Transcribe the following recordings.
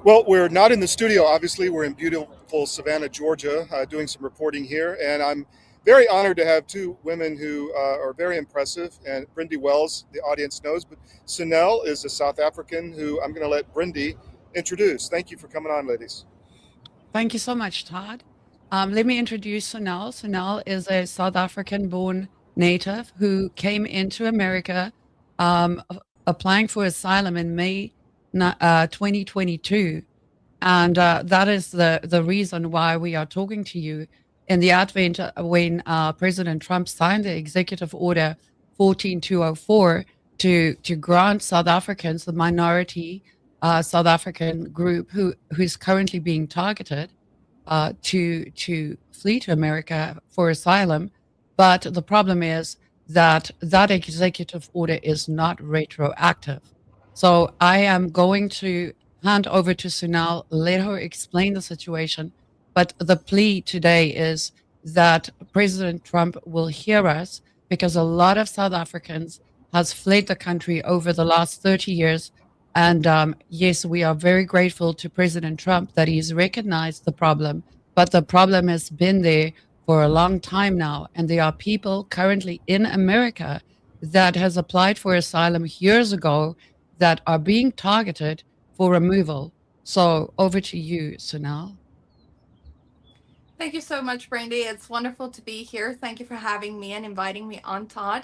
Well, we're not in the studio, obviously. We're in beautiful Savannah, Georgia, doing some reporting here. And I'm very honored to have two women who are very impressive. And Brendi Wells, the audience knows, but Sonell is a South African who I'm going to let Brendi introduce. Thank you for coming on, ladies. Thank you so much, Todd. Let me introduce Sonell. Sonell is a South African-born native who came into America applying for asylum in May 2022. And that is the reason why we are talking to you in the advent when President Trump signed the Executive Order 14204 to grant South Africans, the minority South African group who's currently being targeted, to flee to America for asylum. But the problem is that that executive order is not retroactive. So I am going to hand over to Sonell, let her explain the situation. But the plea today is that President Trump will hear us, because a lot of South Africans has fled the country over the last 30 years. And yes, we are very grateful to President Trump that he's recognized the problem, but the problem has been there for a long time now. And there are people currently in America that has applied for asylum years ago that are being targeted for removal. So over to you, Sonell. Thank you so much, Brendi. It's wonderful to be here. Thank you for having me and inviting me on, Todd.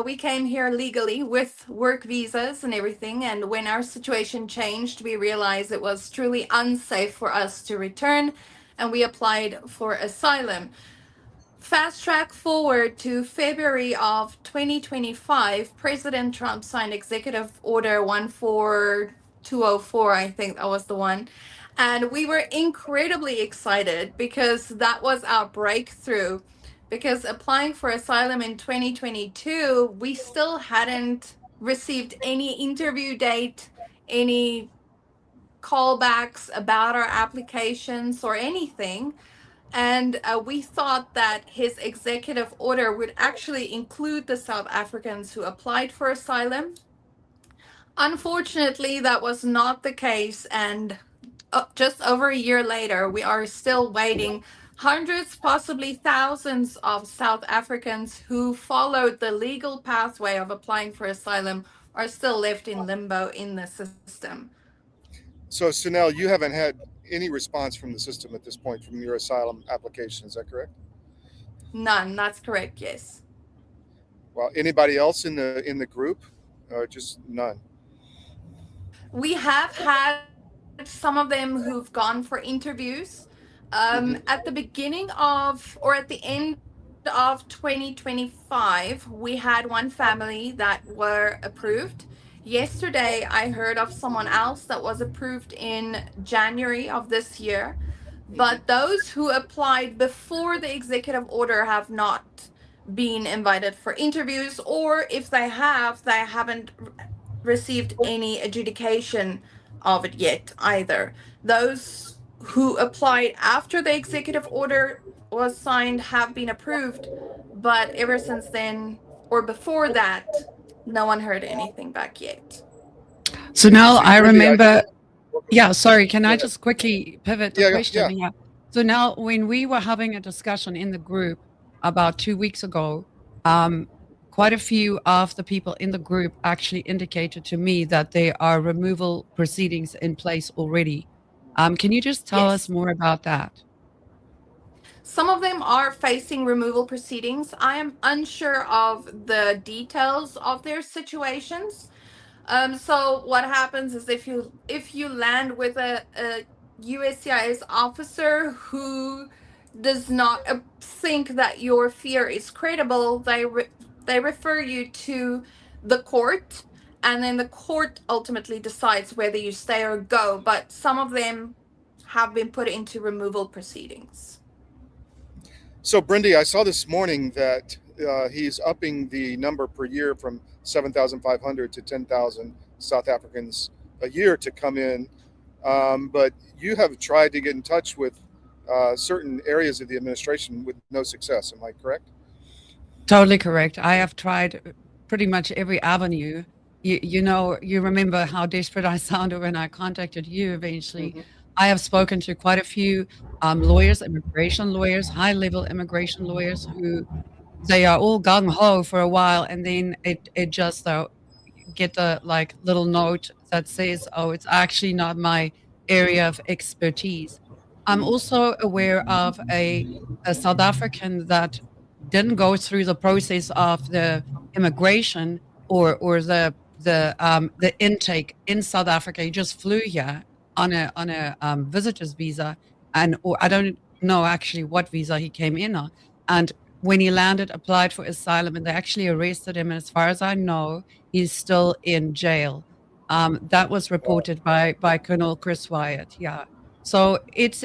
We came here legally with work visas and everything. And when our situation changed, we realized it was truly unsafe for us to return, and we applied for asylum. Fast track forward to February of 2025, President Trump signed Executive Order 14204, I think that was the one. And we were incredibly excited because that was our breakthrough. Because applying for asylum in 2022, we still hadn't received any interview date, any callbacks about our applications or anything. And we thought that his executive order would actually include the South Africans who applied for asylum. Unfortunately, that was not the case. And just over a year later, we are still waiting. Hundreds, possibly thousands of South Africans who followed the legal pathway of applying for asylum are still left in limbo in the system. So, Sonell, you haven't had any response from the system at this point from your asylum application. Is that correct? None, that's correct, yes. Well, anybody else in the group? Just none. We have had some of them who've gone for interviews. Hmm. At the beginning of, or at the end of 2025, we had one family that were approved. Yesterday, I heard of someone else that was approved in January of this year. Hmm. But those who applied before the executive order have not been invited for interviews, or if they haven't received any adjudication of it yet either. Those who applied after the executive order was signed have been approved, but ever since then or before that, no one heard anything back yet. Sonell, See, I Brendi, remember. welcome. Yeah, sorry. Can Go I ahead. just quickly pivot the Yeah, question? yeah. Yeah. So now, when we were having a discussion in the group about 2 weeks ago, um, quite a few of the people in the group actually indicated to me that there are removal proceedings in place already. Can you just tell us Yes. more about that? Some of them are facing removal proceedings. I am unsure of the details of their situations. So what happens is if you land with a USCIS officer who does not think that your fear is credible, they refer you to the court, and then the court ultimately decides whether you stay or go. But some of them have been put into removal proceedings. So, Brendi, I saw this morning that he's upping the number per year from 7,500 to 10,000 South Africans a year to come in. But you have tried to get in touch with certain areas of the administration with no success. Am I correct? Totally correct. I have tried pretty much every avenue you remember how desperate I sounded when I contacted you eventually. Hmm. I have spoken to quite a few lawyers, immigration lawyers, high-level immigration lawyers who they are all gung ho for a while, and then it just get a like little note that says, "Oh, it's actually not my area of expertise." I'm also aware of a South African that didn't go through the process of the immigration or the intake in South Africa. He just flew here on a visitor's visa, and or I don't know actually what visa he came in on. And when he landed, applied for asylum, and they actually arrested him. And as far as I know, he's still in jail. That was Wow. reported by Colonel Chris Wyatt. Yeah. So it's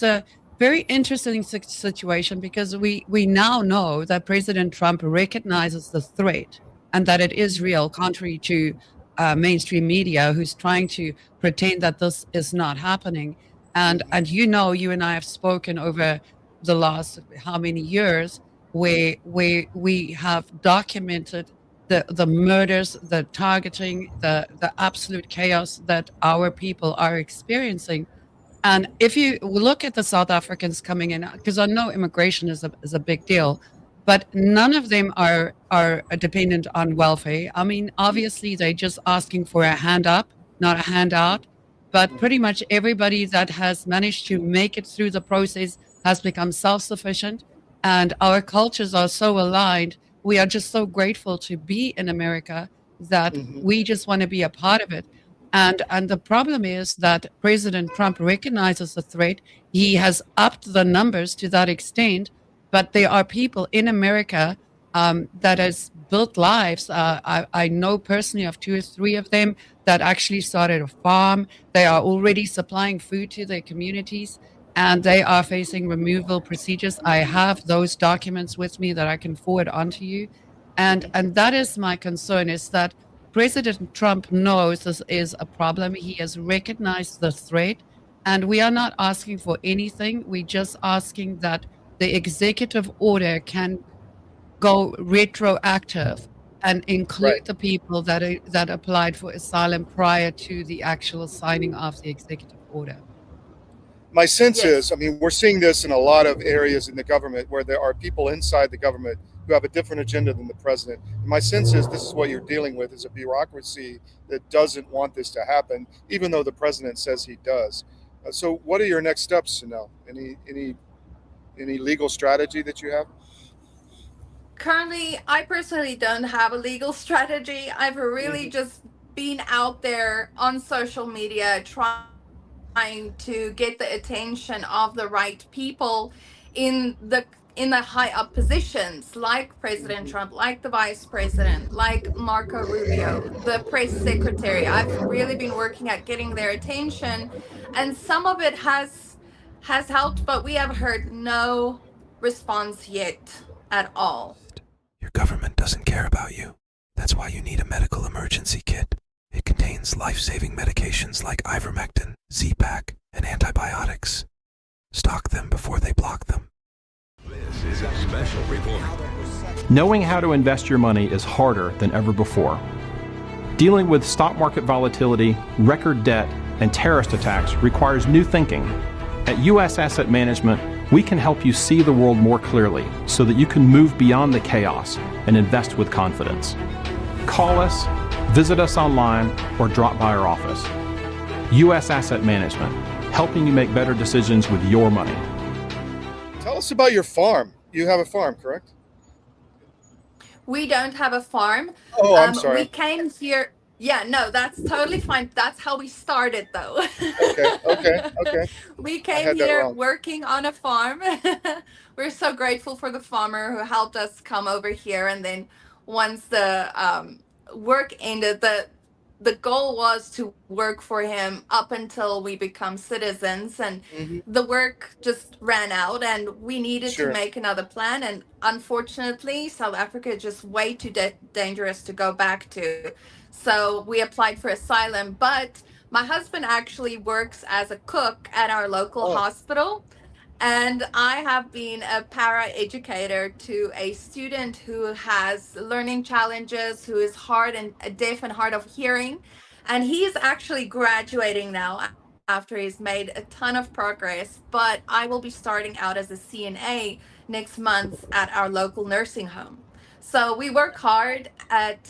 a very interesting situation because we now know that President Trump recognizes the threat and that it is real, contrary to mainstream media who's trying to pretend that this is not happening. And you and I have spoken over the last how many years where we have documented the murders, the targeting, the absolute chaos that our people are experiencing. And if you look at the South Africans coming in, because I know immigration is a big deal, but none of them are dependent on welfare. I mean, obviously they're just asking for a hand up, not a handout. But pretty much everybody that has managed to make it through the process has become self-sufficient, and our cultures are so aligned. We are just so grateful to be in America that Hmm. we just want to be a part of it. And the problem is that President Trump recognizes the threat. He has upped the numbers to that extent, but there are people in America that has built lives. I know personally of two or three of them that actually started a farm. They are already supplying food to their communities, and they are facing removal procedures. I have those documents with me that I can forward on to you. And that is my concern, is that President Trump knows this is a problem. He has recognized the threat, and we are not asking for anything. We're just asking that the executive order can go retroactive and Right. include the people that applied for asylum prior to the actual signing of the executive order. My sense Yes. is, I mean, we're seeing this in a lot of areas in the government where there are people inside the government who have a different agenda than the president. And my sense is this is what you're dealing with is a bureaucracy that doesn't want this to happen, even though the president says he does. So, what are your next steps, Sonell? Any legal strategy that you have? Currently, I personally don't have a legal strategy. I've really Hmm. just been out there on social media trying to get the attention of the right people in the high up positions like President Trump, Hmm. like the Vice President, like Marco Rubio, the press secretary. I've really been working at getting their attention, and some of it has helped, but we have heard no response yet at all. Your government doesn't care about you. That's why you need a medical emergency kit. It contains life-saving medications like ivermectin, Z-Pak, and antibiotics. Stock them before they block them. This is a special report. Knowing how to invest your money is harder than ever before. Dealing with stock market volatility, record debt, and terrorist attacks requires new thinking. At U.S. Asset Management, we can help you see the world more clearly so that you can move beyond the chaos and invest with confidence. Call us, visit us online, or drop by our office. U.S. Asset Management, helping you make better decisions with your money. Tell us about your farm. You have a farm, correct? We don't have a farm. Oh, I'm We sorry. came here. Yeah, no, that's totally fine. That's how we started, though. Okay, okay, okay. We I came had that here wrong. working on a farm. We're so grateful for the farmer who helped us come over here. And then once the work ended, the goal was to work for him up until we become citizens. And Hmm. the work just ran out, and we needed to Sure. make another plan. And unfortunately, South Africa is just way too dangerous to go back to. So we applied for asylum. But my husband actually works as a cook at our local Oh, hospital, And I have been a para educator to a student who has learning challenges, who is hard and deaf and hard of hearing. And he's actually graduating now after he's made a ton of progress. But I will be starting out as a CNA next month at our local nursing home. So we work hard at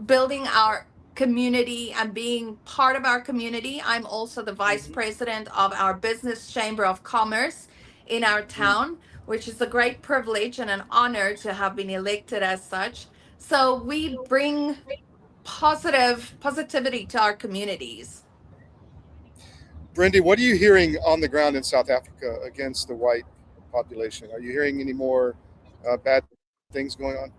building our community and being part of our community. I'm also the vice president of our business chamber of commerce in our town, which is a great privilege and an honor to have been elected as such. So we bring positivity to our communities. Brendi, what are you hearing on the ground in South Africa against the white population? Are you hearing any more bad things going on?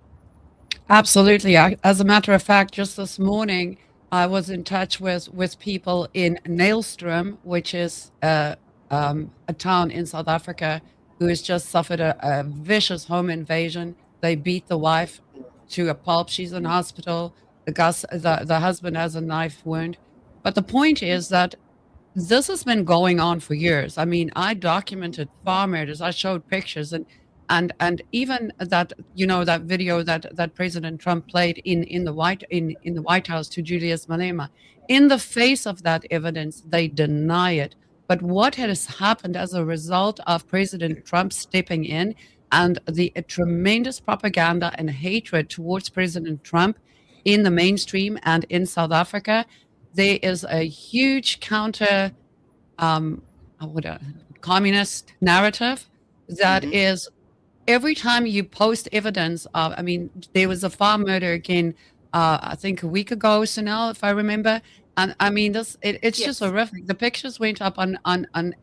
Absolutely. As a matter of fact, just this morning, I was in touch with people in Nailstrom, which is a town in South Africa, who has just suffered a vicious home invasion. They beat the wife to a pulp. She's in hospital. The husband has a knife wound. But the point is that this has been going on for years. I mean, I documented farm murders. I showed pictures, and even that, that video that President Trump played in the White House to Julius Malema. In the face of that evidence, they deny it. But what has happened as a result of President Trump stepping in and the tremendous propaganda and hatred towards President Trump in the mainstream and in South Africa, there is a huge counter communist narrative that is every time you post evidence of, I mean, there was a farm murder again, I think a week ago, Sonell, if I remember. And I mean, it's just Yes. horrific. The pictures went up on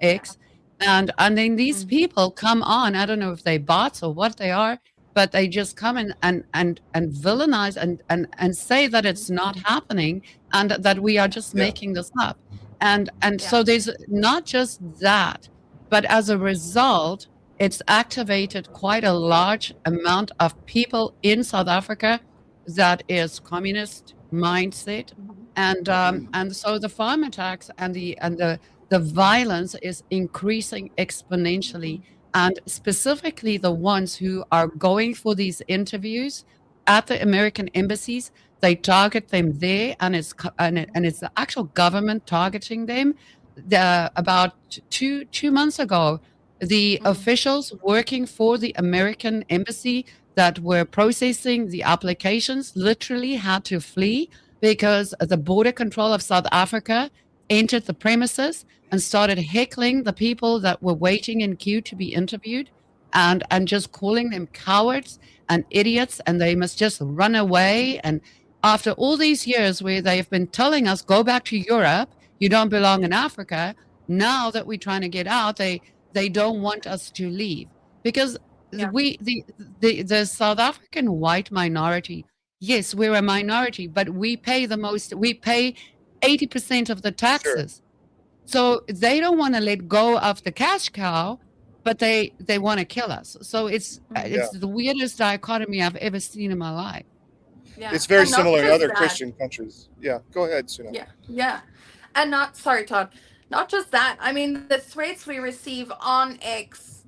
X, and then these people come on. I don't know if they bots or what they are, but they just come in and villainize and say that it's not happening and that we are just making this up. And so there's not just that, but as a result, it's activated quite a large amount of people in South Africa that is communist mindset, and so the farm attacks and the violence is increasing exponentially, and specifically the ones who are going for these interviews at the American embassies, they target them there, and it's the actual government targeting them. About two months ago, the officials working for the American embassy that were processing the applications literally had to flee because the border control of South Africa entered the premises and started heckling the people that were waiting in queue to be interviewed, and just calling them cowards and idiots, and they must just run away. And after all these years where they've been telling us, go back to Europe, you don't belong in Africa, now that we're trying to get out, they don't want us to leave because the South African white minority, yes, we're a minority, but we pay the most. We pay 80% of the taxes. So they don't want to let go of the cash cow, but they want to kill us. So it's the weirdest dichotomy I've ever seen in my life. Yeah. It's very And not similar in just other that. Christian countries. Yeah, go ahead, Sonell. Yeah. And sorry, Todd, not just that. I mean, the threats we receive on X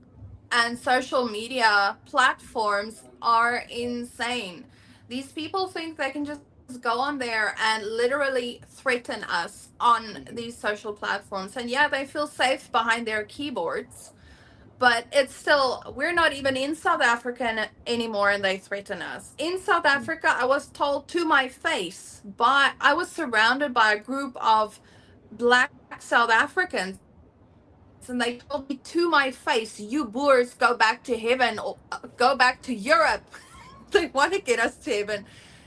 and social media platforms are insane. These people think they can just go on there and literally threaten us on these social platforms. And yeah, they feel safe behind their keyboards, but it's still, we're not even in South Africa anymore, and they threaten us. In South Africa, I was told to my face, I was surrounded by a group of Black South Africans, and they told me to my face, you Boers, go back to heaven, or go back to Europe. They want to get us to heaven.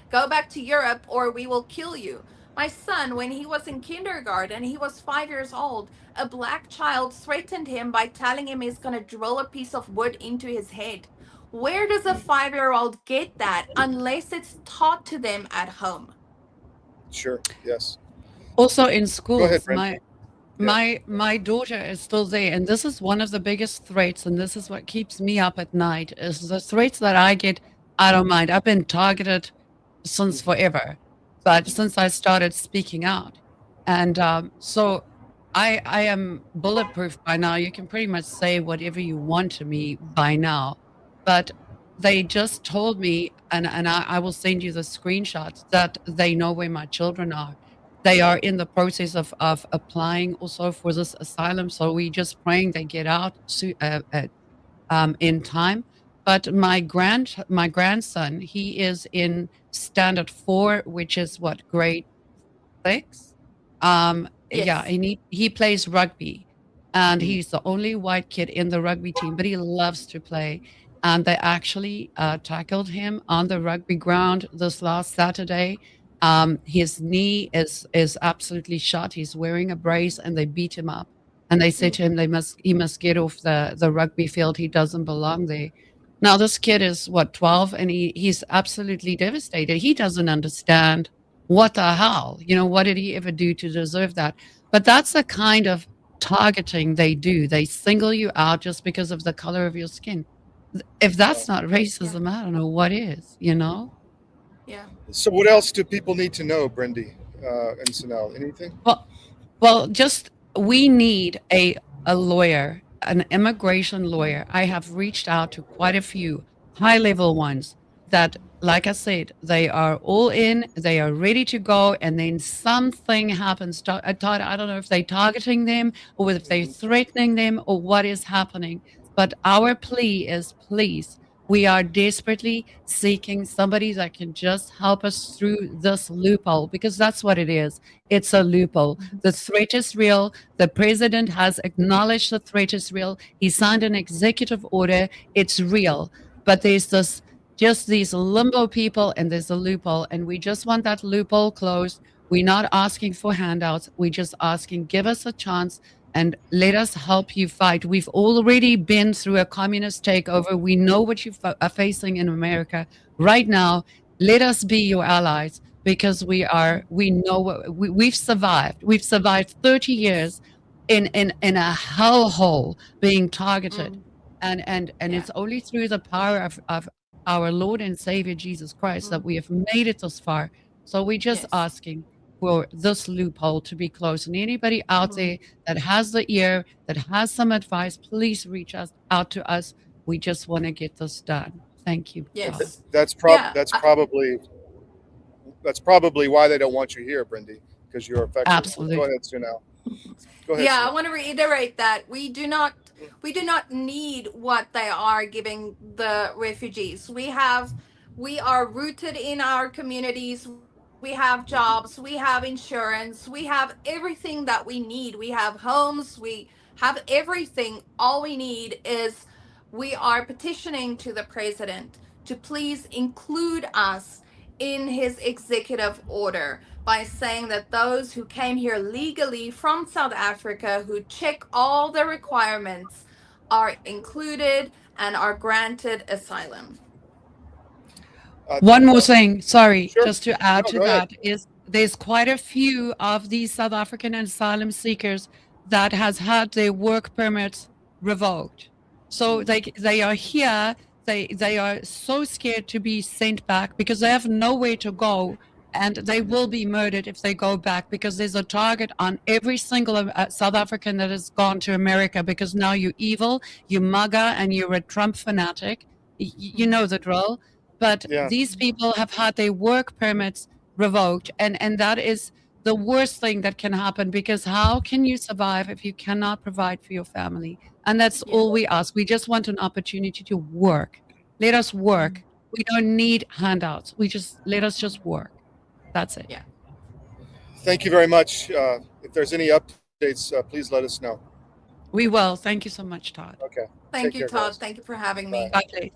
Go back to Europe or we will kill you. My son, when he was in kindergarten, he was 5 years old, a black child threatened him by telling him he's going to drill a piece of wood into his head. Where does a 5-year-old get that unless it's taught to them at home? Sure, yes. Also in schools, Go ahead, Brent. my daughter is still there, and this is one of the biggest threats, and this is what keeps me up at night, is the threats that I get. I don't mind. I've been targeted since forever, but since I started speaking out. And so I am bulletproof by now. You can pretty much say whatever you want to me by now. But they just told me, and I will send you the screenshots, that they know where my children are. They are in the process of applying also for this asylum. So we just praying they get out in time. But my grandson, he is in standard 4, which is what, grade 6? Yeah, Yes. and he plays rugby, and Mm. he's the only white kid in the rugby team, but he loves to play. And they actually tackled him on the rugby ground this last Saturday. His knee is absolutely shot. He's wearing a brace, and they beat him up. And they said to him, he must get off the rugby field. He doesn't belong there. Now this kid is what, 12, and he's absolutely devastated. He doesn't understand what the hell, what did he ever do to deserve that? But that's the kind of targeting they do. They single you out just because of the color of your skin. If that's not racism, I don't know what is, Yeah. So what else do people need to know, Brendi and Sonell? Anything? Well, just we need a lawyer, an immigration lawyer. I have reached out to quite a few high level ones that, like I said, they are all in, they are ready to go, and then something happens. Todd, I don't know if they're targeting them or if they're threatening them or what is happening. But our plea is, please, we are desperately seeking somebody that can just help us through this loophole, because that's what it is. It's a loophole. The threat is real. The president has acknowledged the threat is real. He signed an executive order. It's real. But there's just these limbo people, and there's a loophole, and we just want that loophole closed. We're not asking for handouts. We're just asking, give us a chance and let us help you fight. We've already been through a communist takeover. We know what you are facing in America right now. Let us be your allies, because we know we've survived. We've survived 30 years in a hellhole being targeted. And it's only through the power of our Lord and Savior Jesus Christ that we have made it this far. So we're just asking for this loophole to be closed. And anybody out there that has the ear, that has some advice, please reach out to us. We just want to get this done. Thank you. Yes. That's probably why they don't want you here, Brendi, because you're affected. Absolutely. Go ahead, Sonell. Go ahead. Yeah, Sonell. I want to reiterate that we do not need what they are giving the refugees. We are rooted in our communities. We have jobs, we have insurance, we have everything that we need. We have homes, we have everything. All we need is, we are petitioning to the president to please include us in his executive order, by saying that those who came here legally from South Africa, who check all the requirements, are included and are granted asylum. One more thing, sorry, Sure. just to add to go ahead. that, is there's quite a few of these South African asylum seekers that has had their work permits revoked. So they are here, they are so scared to be sent back because they have nowhere to go, and they will be murdered if they go back, because there's a target on every single South African that has gone to America, because now you're evil, you're MAGA, and you're a Trump fanatic. You know the drill. But these people have had their work permits revoked, and that is the worst thing that can happen, because how can you survive if you cannot provide for your family? And that's all we ask. We just want an opportunity to work. Let us work. We don't need handouts. Let us just work. That's it. Yeah. Thank you very much. If there's any updates, please let us know. We will. Thank you so much, Todd. Okay. Thank Take you, care, Todd. guys. Thank you for having me. Bye, please.